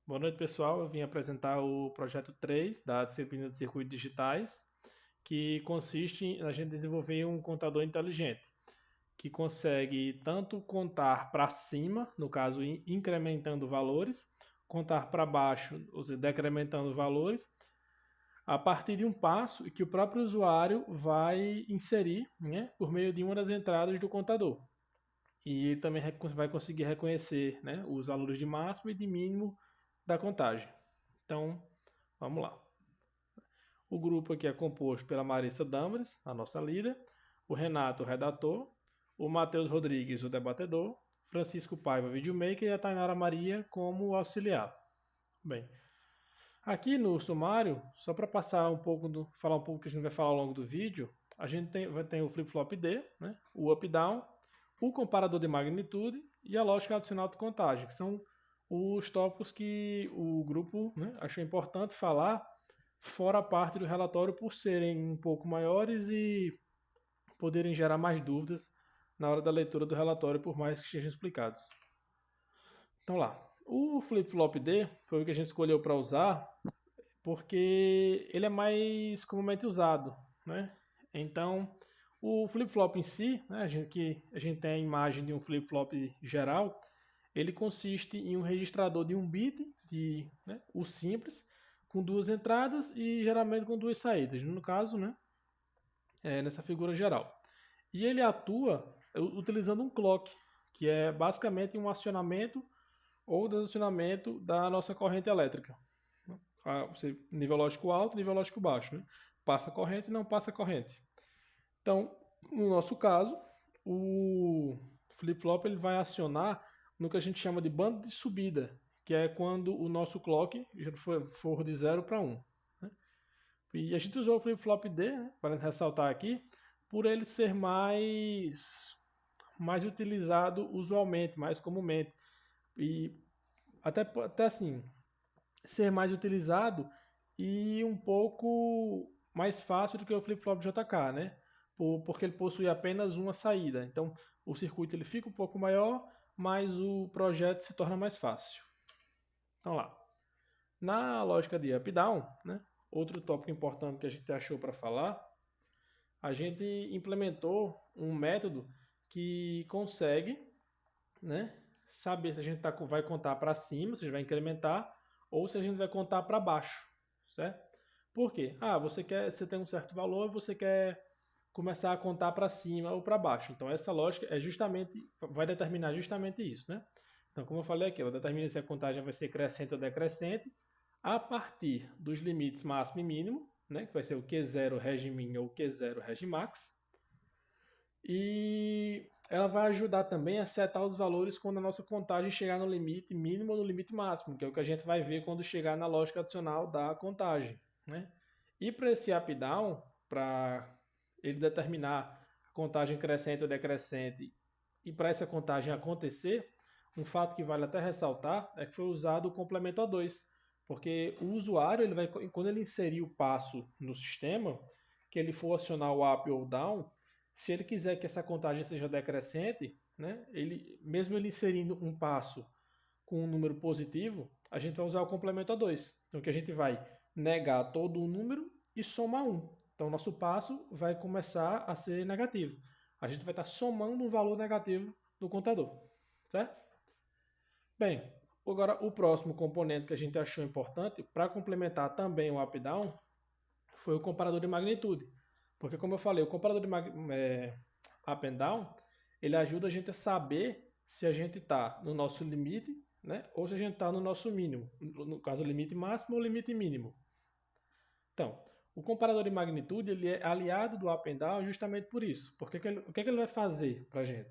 Boa noite, pessoal. Eu vim apresentar o projeto 3 da disciplina de circuitos digitais, que consiste em a gente desenvolver um contador inteligente, que consegue tanto contar para cima, no caso, incrementando valores, contar para baixo, ou seja, decrementando valores, a partir de um passo que o próprio usuário vai inserir, né, por meio de uma das entradas do contador. E também vai conseguir reconhecer, né, os valores de máximo e de mínimo da contagem. Então, vamos lá. O grupo aqui é composto pela Marissa Damares, a nossa líder, o Renato, o redator, o Matheus Rodrigues, o debatedor, Francisco Paiva, videomaker, e a Tainara Maria como auxiliar. Bem, aqui no sumário, só para passar um pouco, falar um pouco que a gente vai falar ao longo do vídeo, a gente tem o flip-flop D, né, o up-down, o comparador de magnitude e a lógica adicional de contagem, que são os tópicos que o grupo, né, achou importante falar fora a parte do relatório por serem um pouco maiores e poderem gerar mais dúvidas na hora da leitura do relatório, por mais que estejam explicados. Então lá, o flip-flop D foi o que a gente escolheu para usar porque ele é mais comumente usado, né? Então, o flip-flop em si, né, a gente tem a imagem de um flip-flop geral, ele consiste em um registrador de um bit, né, o simples, com duas entradas e geralmente com duas saídas, no caso, né, nessa figura geral. E ele atua utilizando um clock, que é basicamente um acionamento ou desacionamento da nossa corrente elétrica. Você, nível lógico alto, nível lógico baixo. Né? Passa corrente, não passa corrente. Então, no nosso caso, o flip-flop ele vai acionar no que a gente chama de banda de subida, que é quando o nosso clock for de 0 para 1. Né? E a gente usou o flip-flop D, né, para ressaltar aqui, por ele ser mais utilizado usualmente, mais comumente. E até assim, ser mais utilizado e um pouco mais fácil do que o flip-flop JK, né? Porque ele possui apenas uma saída. Então, o circuito ele fica um pouco maior, mas o projeto se torna mais fácil. Então lá. Na lógica de up-down, né? Outro tópico importante que a gente achou para falar, a gente implementou um método que consegue, né, saber se a gente vai contar para cima, se a gente vai incrementar, ou se a gente vai contar para baixo, certo? Por quê? Você tem um certo valor e você quer começar a contar para cima ou para baixo. Então essa lógica vai determinar justamente isso, né? Então, como eu falei aqui, ela determina se a contagem vai ser crescente ou decrescente a partir dos limites máximo e mínimo, né? Que vai ser o Q0 regmin ou o Q0 regimax. E ela vai ajudar também a setar os valores quando a nossa contagem chegar no limite mínimo ou no limite máximo, que é o que a gente vai ver quando chegar na lógica adicional da contagem. Né? E para esse up-down, para ele determinar a contagem crescente ou decrescente, e para essa contagem acontecer, um fato que vale até ressaltar é que foi usado o complemento A2, porque o usuário, quando ele inserir o passo no sistema, que ele for acionar o up ou down, se ele quiser que essa contagem seja decrescente, né, mesmo ele inserindo um passo com um número positivo, a gente vai usar o complemento a 2. Então, que a gente vai negar todo um número e somar um. Então, nosso passo vai começar a ser negativo. A gente vai estar somando um valor negativo no contador. Certo? Bem, agora o próximo componente que a gente achou importante para complementar também o up-down foi o comparador de magnitude. Porque, como eu falei, o comparador de up and down, ele ajuda a gente a saber se a gente está no nosso limite, né, ou se a gente está no nosso mínimo. No caso, o limite máximo ou o limite mínimo. Então, o comparador de magnitude ele é aliado do up and down justamente por isso. Porque o que ele vai fazer para a gente?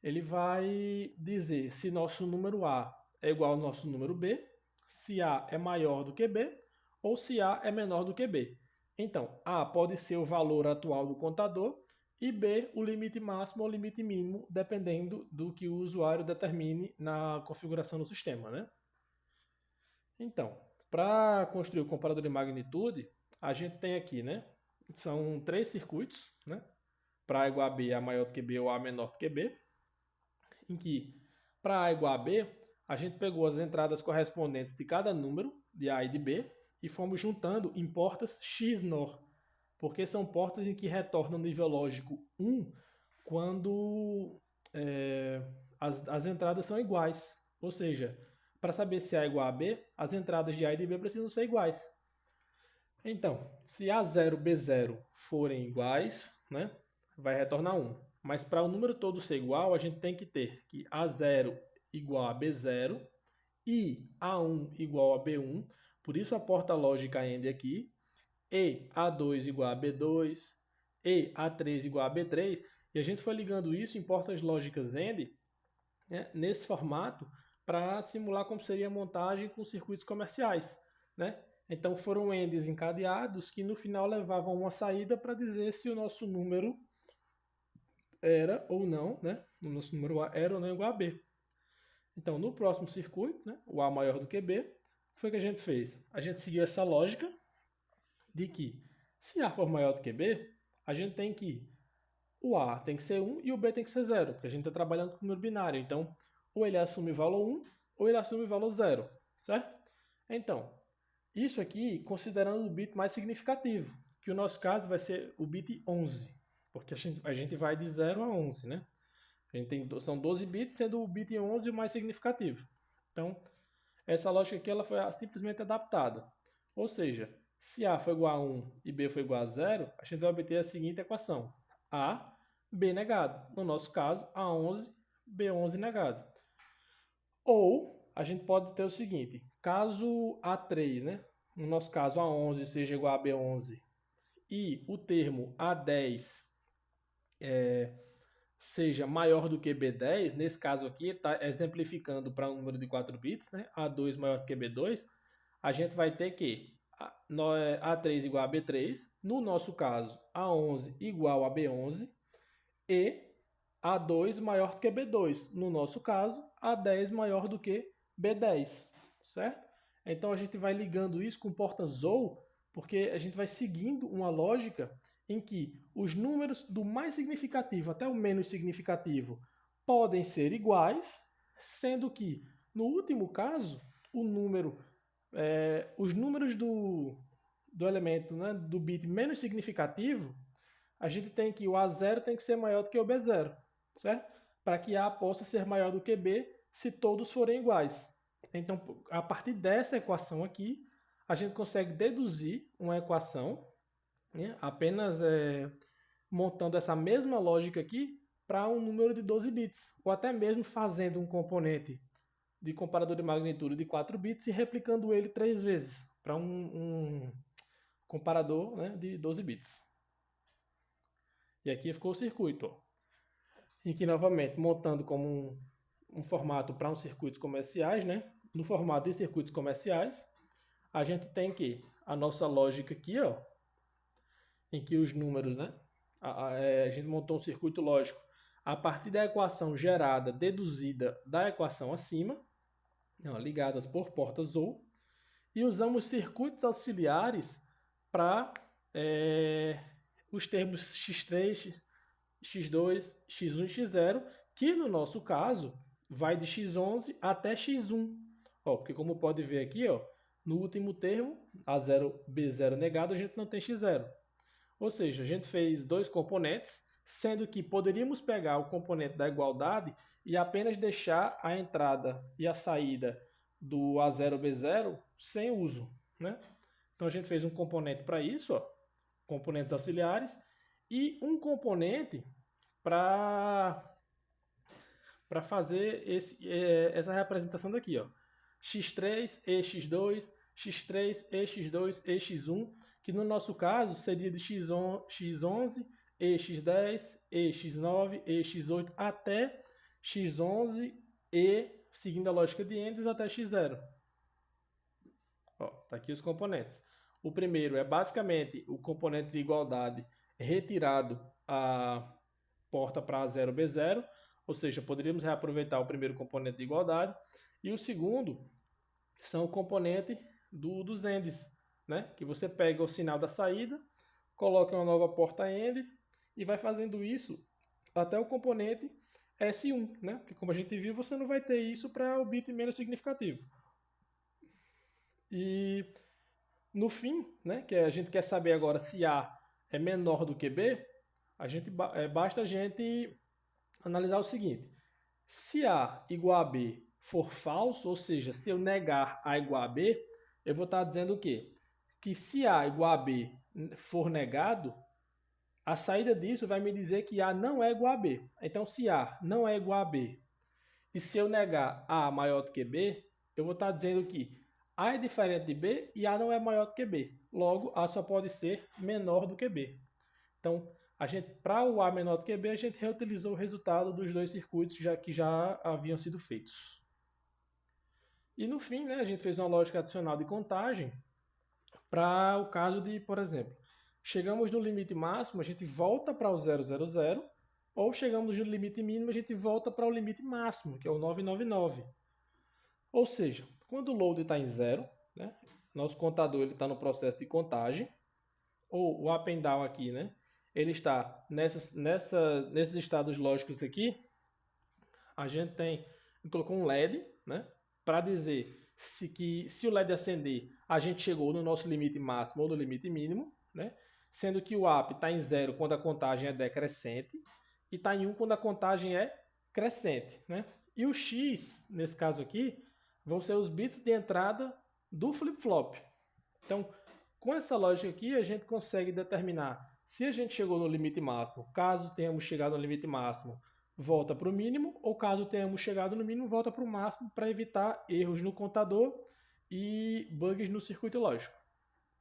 Ele vai dizer se nosso número A é igual ao nosso número B, se A é maior do que B, ou se A é menor do que B. Então, A pode ser o valor atual do contador e B o limite máximo ou limite mínimo, dependendo do que o usuário determine na configuração do sistema. Né? Então, para construir o comparador de magnitude, a gente tem aqui, né? São três circuitos, né? Para A igual a B, A maior do que B ou A menor do que B, em que para A igual a B, a gente pegou as entradas correspondentes de cada número, de A e de B, e fomos juntando em portas XNOR, porque são portas em que retornam o nível lógico 1 quando as entradas são iguais. Ou seja, para saber se A é igual a B, as entradas de A e de B precisam ser iguais. Então, se A0 e B0 forem iguais, né, vai retornar 1. Mas para o número todo ser igual, a gente tem que ter que A0 igual a B0 e A1 igual a B1. Por isso a porta lógica AND aqui. E A2 igual a B2. E A3 igual a B3. E a gente foi ligando isso em portas lógicas AND, né, nesse formato, para simular como seria a montagem com circuitos comerciais, né? Então foram ANDs encadeados que no final levavam uma saída para dizer se o nosso número era ou não, né? O nosso número A era ou não igual a B. Então no próximo circuito, né, o A maior do que B, o que foi que a gente fez? A gente seguiu essa lógica de que se A for maior do que B, a gente tem que o A tem que ser 1 e o B tem que ser 0, porque a gente está trabalhando com número binário. Então, ou ele assume valor 1 ou ele assume valor 0, certo? Então, isso aqui considerando o bit mais significativo, que o nosso caso vai ser o bit 11, porque a gente vai de 0 a 11, né? A gente tem, são 12 bits, sendo o bit 11 o mais significativo. Então, essa lógica aqui ela foi simplesmente adaptada. Ou seja, se A foi igual a 1 e B foi igual a 0, a gente vai obter a seguinte equação. A, B negado. No nosso caso, A11, B11 negado. Ou a gente pode ter o seguinte, caso A3, né? No nosso caso, A11 seja igual a B11 e o termo A10 seja maior do que B10, nesse caso aqui, está exemplificando para um número de 4 bits, né? A2 maior do que B2, a gente vai ter que A3 igual a B3, no nosso caso, A11 igual a B11 e A2 maior do que B2, no nosso caso, A10 maior do que B10, certo? Então a gente vai ligando isso com portas OR, porque a gente vai seguindo uma lógica em que os números do mais significativo até o menos significativo podem ser iguais, sendo que, no último caso, os números do elemento, né, do bit menos significativo, a gente tem que o A0 tem que ser maior do que o B0, certo? Para que A possa ser maior do que B se todos forem iguais. Então, a partir dessa equação aqui, a gente consegue deduzir uma equação, né, apenas montando essa mesma lógica aqui para um número de 12 bits, ou até mesmo fazendo um componente de comparador de magnitude de 4 bits e replicando ele 3 vezes para um comparador, né, de 12 bits. E aqui ficou o circuito, ó. E aqui novamente montando como um formato para uns circuitos comerciais, né? No formato de circuitos comerciais, a gente tem que a nossa lógica aqui, ó, em que os números, né? A gente montou um circuito lógico a partir da equação gerada, deduzida da equação acima, ligadas por portas OR, e usamos circuitos auxiliares para os termos x3, x2, x1 e x0, que no nosso caso vai de x11 até x1. Ó, porque como pode ver aqui, ó, no último termo, A0, B0 negado, a gente não tem x0. Ou seja, a gente fez dois componentes, sendo que poderíamos pegar o componente da igualdade e apenas deixar a entrada e a saída do A0, B0 sem uso, né? Então a gente fez um componente para isso, ó, componentes auxiliares, e um componente para fazer essa representação daqui, ó. x3 e x2, x3 e x2 e x1, que no nosso caso seria de x11 e x10 e x9 e x8 até x11 e, seguindo a lógica de Enders, até x0. Ó, tá aqui os componentes. O primeiro é basicamente o componente de igualdade retirado a porta para A0, B0, ou seja, poderíamos reaproveitar o primeiro componente de igualdade. E o segundo são o componente dos ANDs, né? Que você pega o sinal da saída, coloca uma nova porta AND e vai fazendo isso até o componente S1, né? Porque como a gente viu, você não vai ter isso para o bit menos significativo. E no fim, né, que a gente quer saber agora se A é menor do que B, basta a gente analisar o seguinte. Se A igual a B for falso, ou seja, se eu negar A igual a B, eu vou estar dizendo o quê? Que se A igual a B for negado, a saída disso vai me dizer que A não é igual a B. Então, se A não é igual a B, e se eu negar A maior do que B, eu vou estar dizendo que A é diferente de B e A não é maior do que B. Logo, A só pode ser menor do que B. Então, para o A menor do que B, a gente reutilizou o resultado dos dois circuitos que já haviam sido feitos. E no fim, né, a gente fez uma lógica adicional de contagem para o caso de, por exemplo, chegamos no limite máximo, a gente volta para o 000, ou chegamos no limite mínimo, a gente volta para o limite máximo, que é o 999. Ou seja, quando o load está em 0, né, nosso contador está no processo de contagem, ou o up and down aqui, né, ele está nesses estados lógicos aqui, a gente colocou um LED, né, para dizer se o LED acender, a gente chegou no nosso limite máximo ou no limite mínimo, né, sendo que o up está em 0 quando a contagem é decrescente e está em 1 quando a contagem é crescente, né? E o X, nesse caso aqui, vão ser os bits de entrada do flip-flop. Então, com essa lógica aqui, a gente consegue determinar se a gente chegou no limite máximo. Caso tenhamos chegado no limite máximo, volta para o mínimo, ou caso tenhamos chegado no mínimo, volta para o máximo, para evitar erros no contador e bugs no circuito lógico.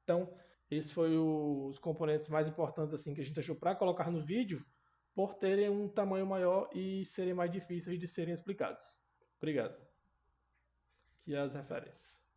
Então, esses foram os componentes mais importantes assim que a gente achou para colocar no vídeo, por terem um tamanho maior e serem mais difíceis de serem explicados. Obrigado. Aqui as referências.